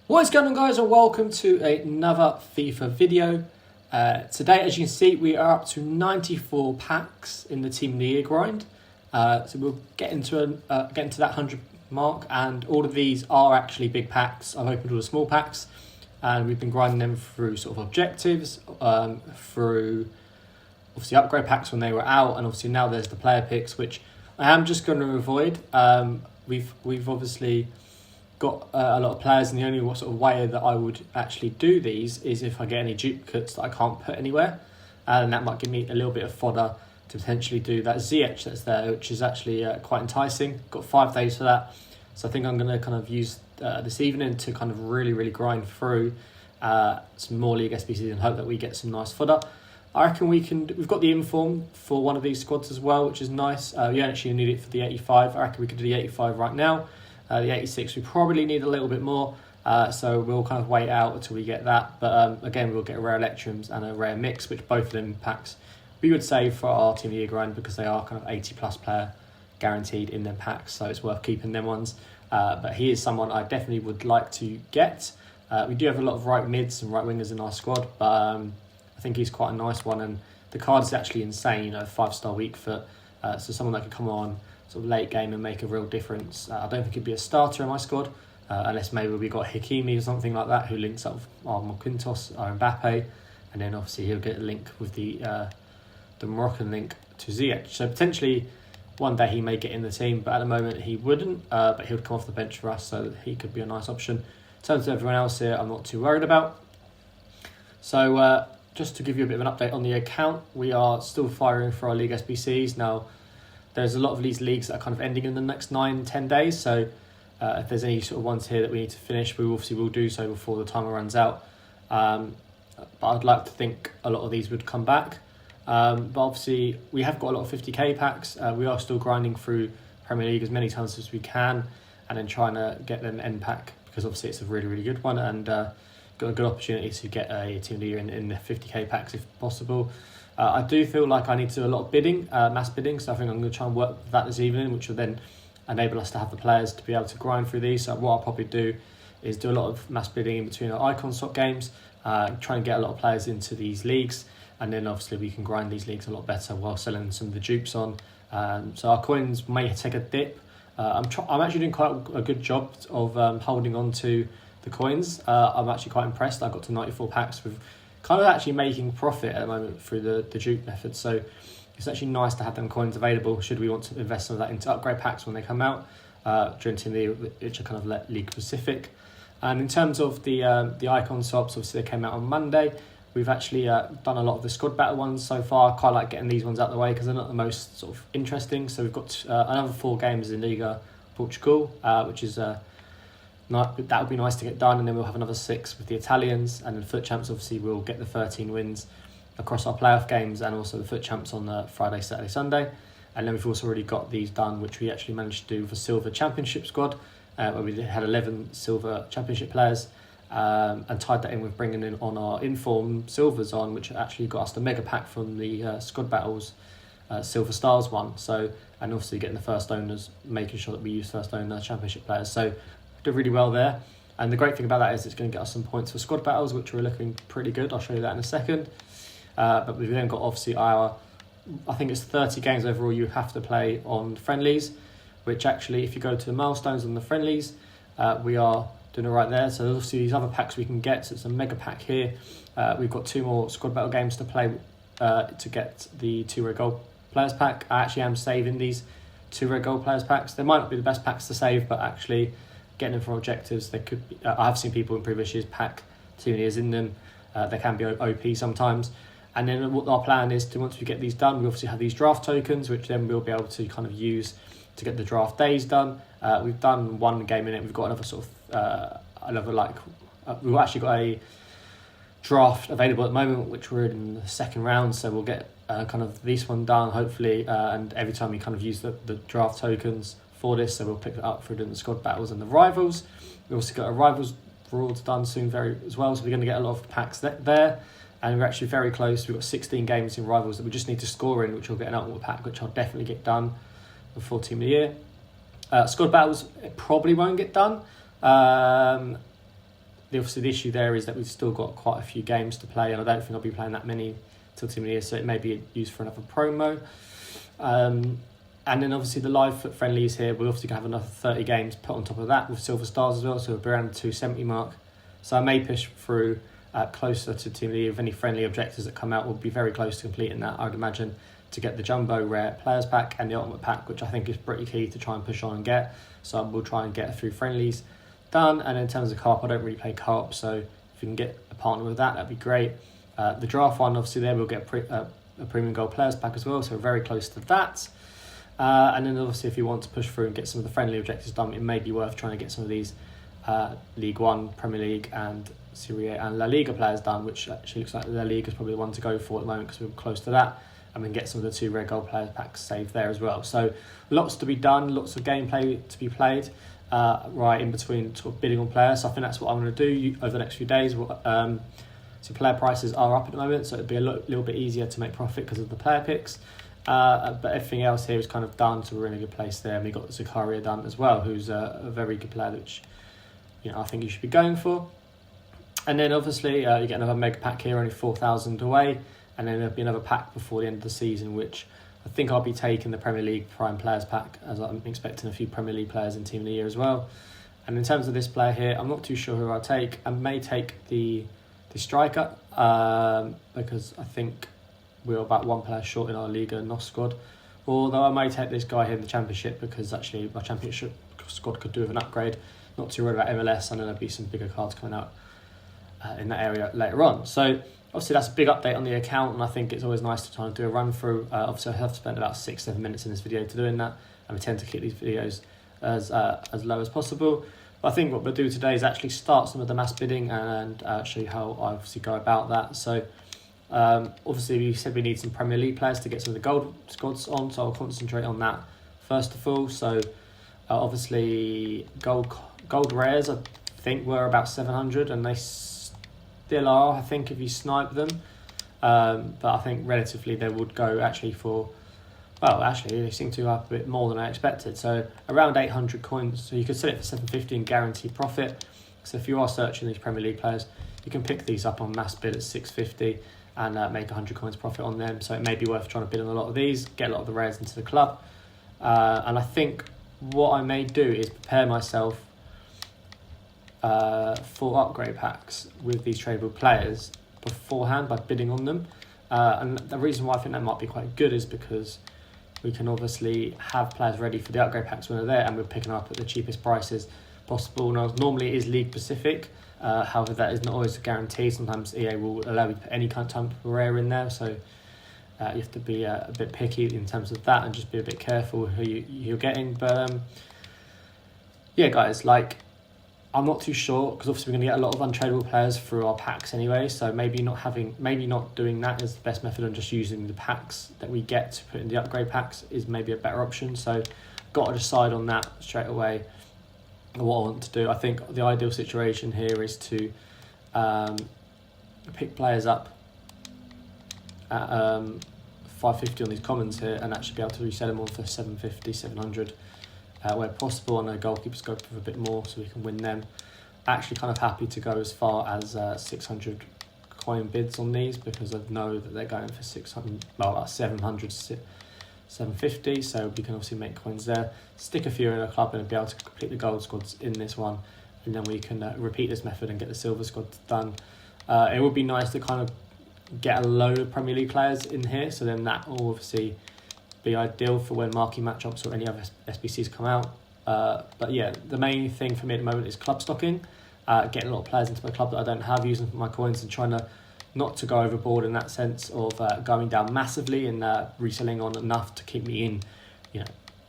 What is going on, guys, and welcome to another FIFA video. Today, as you can see, we are up to 94 packs in the Team of the Year grind. So we'll get into that 100 mark, and all of these are actually big packs. I've opened all the small packs, and we've been grinding them through sort of objectives, through obviously upgrade packs when they were out, and obviously now there's the player picks, which I am just going to avoid. We've obviously got a lot of players, and the only sort of way that I would actually do these is if I get any duplicates that I can't put anywhere, and that might give me a little bit of fodder to potentially do that ZH that's there, which is actually quite enticing. Got 5 days for that, so I think I'm going to kind of use this evening to kind of really grind through some more League SBCs and hope that we get some nice fodder. I reckon we've got the inform for one of these squads as well, which is nice. You actually need it for the 85. I reckon we could do the 85 right now. The 86 we probably need a little bit more, so we'll kind of wait out until we get that. But again, we'll get a rare Electrums and a rare Mix, which both of them packs we would save for our Team of the Year grind, because they are kind of 80 plus player guaranteed in their packs, so it's worth keeping them ones. But he is someone I definitely would like to get. We do have a lot of right mids and right wingers in our squad, but I think he's quite a nice one, and the card is actually insane. 5-star weak foot, so someone that could come on sort of late game and make a real difference. I don't think he'd be a starter in my squad, unless maybe we got Hakimi or something like that, who links up with our Quintos or Mbappe, and then obviously he'll get a link with the Moroccan link to Ziyech. So potentially one day he may get in the team, but at the moment he wouldn't, but he would come off the bench for us, so he could be a nice option. In terms of everyone else here, I'm not too worried about. So just to give you a bit of an update on the account, we are still firing for our League SBCs. Now, there's a lot of these leagues that are kind of ending in the next 9-10 days, so if there's any sort of ones here that we need to finish, we obviously will do so before the timer runs out. But I'd like to think a lot of these would come back. But obviously we have got a lot of 50k packs. We are still grinding through Premier League as many times as we can, and then trying to get them end pack, because obviously it's a really good one, and got a good opportunity to get a Team of the Year in the 50k packs if possible. I do feel like I need to do a lot of bidding, mass bidding, so I think I'm going to try and work that this evening, which will then enable us to have the players to be able to grind through these. So what I'll probably do is do a lot of mass bidding in between our icon swap games, try and get a lot of players into these leagues, and then obviously we can grind these leagues a lot better while selling some of the dupes on. So our coins may take a dip. I'm actually doing quite a good job of holding on to the coins. I'm actually quite impressed. I got to 94 packs with kind of actually making profit at the moment through the dupe method, so it's actually nice to have them coins available should we want to invest some of that into upgrade packs when they come out during Team of the Year, which are kind of league specific. And in terms of the icon swaps, obviously they came out on Monday. We've actually done a lot of the squad battle ones so far. I quite like getting these ones out of the way because they're not the most sort of interesting. So we've got another 4 games in Liga Portugal, which is that would be nice to get done, and then we'll have another 6 with the Italians, and then Foot Champs obviously will get the 13 wins across our playoff games, and also the Foot Champs on the Friday, Saturday, Sunday. And then we've also already got these done, which we actually managed to do for Silver Championship squad, where we had 11 Silver Championship players, and tied that in with bringing in on our Inform Silvers on, which actually got us the mega pack from the squad battles Silver Stars one. So, and obviously getting the first owners, making sure that we use first owner championship players. So did really well there, and the great thing about that is it's going to get us some points for squad battles, which are looking pretty good. I'll show you that in a second. But we've then got obviously I think it's 30 games overall you have to play on friendlies, which actually if you go to the milestones on the friendlies, we are doing it right there. So obviously these other packs we can get, so it's a mega pack here. We've got 2 more squad battle games to play to get the 2 rare gold players pack. I actually am saving these 2 rare gold players packs. They might not be the best packs to save, but actually getting them from objectives, they could be, I have seen people in previous years pack 2 years in them. They can be OP sometimes. And then what our plan is to, once we get these done, we obviously have these draft tokens, which then we'll be able to kind of use to get the draft days done. We've done 1 game in it. We've got another sort of we've actually got a draft available at the moment, which we're in the 2nd round. So we'll get kind of this one done hopefully, and every time we kind of use the draft tokens for this, so we'll pick it up through doing the squad battles and the rivals. We also got a rivals rewards done soon as well, so we're going to get a lot of packs there, and we're actually very close. We've got 16 games in rivals that we just need to score in, which will get an ultimate pack, which I'll definitely get done before Team of the Year. Squad battles, it probably won't get done. obviously the issue there is that we've still got quite a few games to play, and I don't think I'll be playing that many till Team of the Year, so it may be used for another promo. And then obviously the live foot friendlies here, we're obviously going to have another 30 games put on top of that with silver stars as well, so we'll be around the 270 mark. So I may push through closer to Team of the Year. If any friendly objectives that come out, will be very close to completing that, I would imagine, to get the jumbo rare players pack and the ultimate pack, which I think is pretty key to try and push on and get. So we'll try and get a few friendlies done. And in terms of co-op, I don't really play co-op, so if you can get a partner with that, that'd be great. The draft one, obviously there we'll get a premium gold players pack as well, so we're very close to that. And then obviously if you want to push through and get some of the friendly objectives done, it may be worth trying to get some of these League One, Premier League and Serie A and La Liga players done, which actually looks like La Liga is probably the one to go for at the moment because we're close to that, and we can get some of the 2 rare gold players packs saved there as well. So lots to be done, lots of gameplay to be played right in between sort of bidding on players. So I think that's what I'm going to do over the next few days. So player prices are up at the moment, so it'd be a little bit easier to make profit because of the player picks. But everything else here is kind of done, so we're in a good place there. And we got Zakaria done as well, who's a very good player, which I think you should be going for. And then obviously you get another mega pack here, only 4,000 away, and then there'll be another pack before the end of the season, which I think I'll be taking the Premier League Prime Players pack, as I'm expecting a few Premier League players in Team of the Year as well. And in terms of this player here, I'm not too sure who I'll take. I may take the striker because I think we're about 1 player short in our Liga NOS squad. Although I may take this guy here in the Championship because actually my Championship squad could do with an upgrade. Not too worried about MLS, and then there'll be some bigger cards coming out in that area later on. So obviously that's a big update on the account, and I think it's always nice to try and do a run through. Obviously I have spent about 6-7 minutes in this video to doing that, and we tend to keep these videos as low as possible. But I think what we'll do today is actually start some of the mass bidding and show you how I obviously go about that. So obviously we said we need some Premier League players to get some of the gold squads on, so I'll concentrate on that first of all. So obviously gold rares I think were about 700, and they still are, I think, if you snipe them. But I think relatively they would go actually for, well, actually they seem to go up a bit more than I expected. So around 800 coins, so you could sell it for 750 and guarantee profit. So if you are searching these Premier League players, you can pick these up on mass bid at 650 and make 100 coins profit on them. So it may be worth trying to bid on a lot of these, get a lot of the rares into the club. And I think what I may do is prepare myself for upgrade packs with these tradable players beforehand by bidding on them. And the reason why I think that might be quite good is because we can obviously have players ready for the upgrade packs when they're there, and we're picking up at the cheapest prices possible. Now, normally it is league specific, however that is not always a guarantee. Sometimes EA will allow you to put any kind of type of rare in there, so you have to be a bit picky in terms of that and just be a bit careful who you're getting. But yeah guys, like, I'm not too sure because obviously we're going to get a lot of untradeable players through our packs anyway, so maybe not doing that is the best method, and just using the packs that we get to put in the upgrade packs is maybe a better option. So got to decide on that straight away what I want to do. I think the ideal situation here is to pick players up at 550 on these commons here and actually be able to resell them on for 750, 700 where possible. I know goalkeepers go for a bit more so we can win them. Actually kind of happy to go as far as 600 coin bids on these because I know that they're going for 600, well, 700 to 750, so we can obviously make coins there, stick a few in a club and be able to complete the gold squads in this one, and then we can repeat this method and get the silver squad done. It would be nice to kind of get a load of Premier League players in here, so then that will obviously be ideal for when marquee matchups or any other SBCs come out. But yeah, the main thing for me at the moment is club stocking, getting a lot of players into my club that I don't have, using my coins and trying to not to go overboard in that sense of going down massively and reselling on enough to keep me in,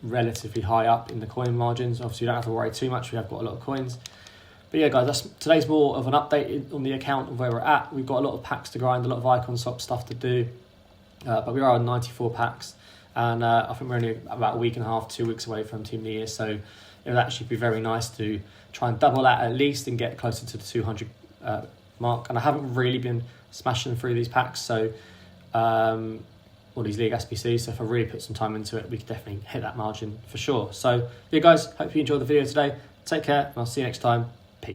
relatively high up in the coin margins. Obviously you don't have to worry too much, we have got a lot of coins. But yeah guys, today's more of an update on the account of where we're at. We've got a lot of packs to grind, a lot of icon swap stuff to do, but we are on 94 packs, and I think we're only about a week and a half, 2 weeks away from Team of the Year, so it would actually be very nice to try and double that at least and get closer to the 200 mark. And I haven't really been smashing through these packs, so all these league SBCs, so if I really put some time into it, we could definitely hit that margin for sure. So yeah guys, hope you enjoyed the video today. Take care, and I'll see you next time.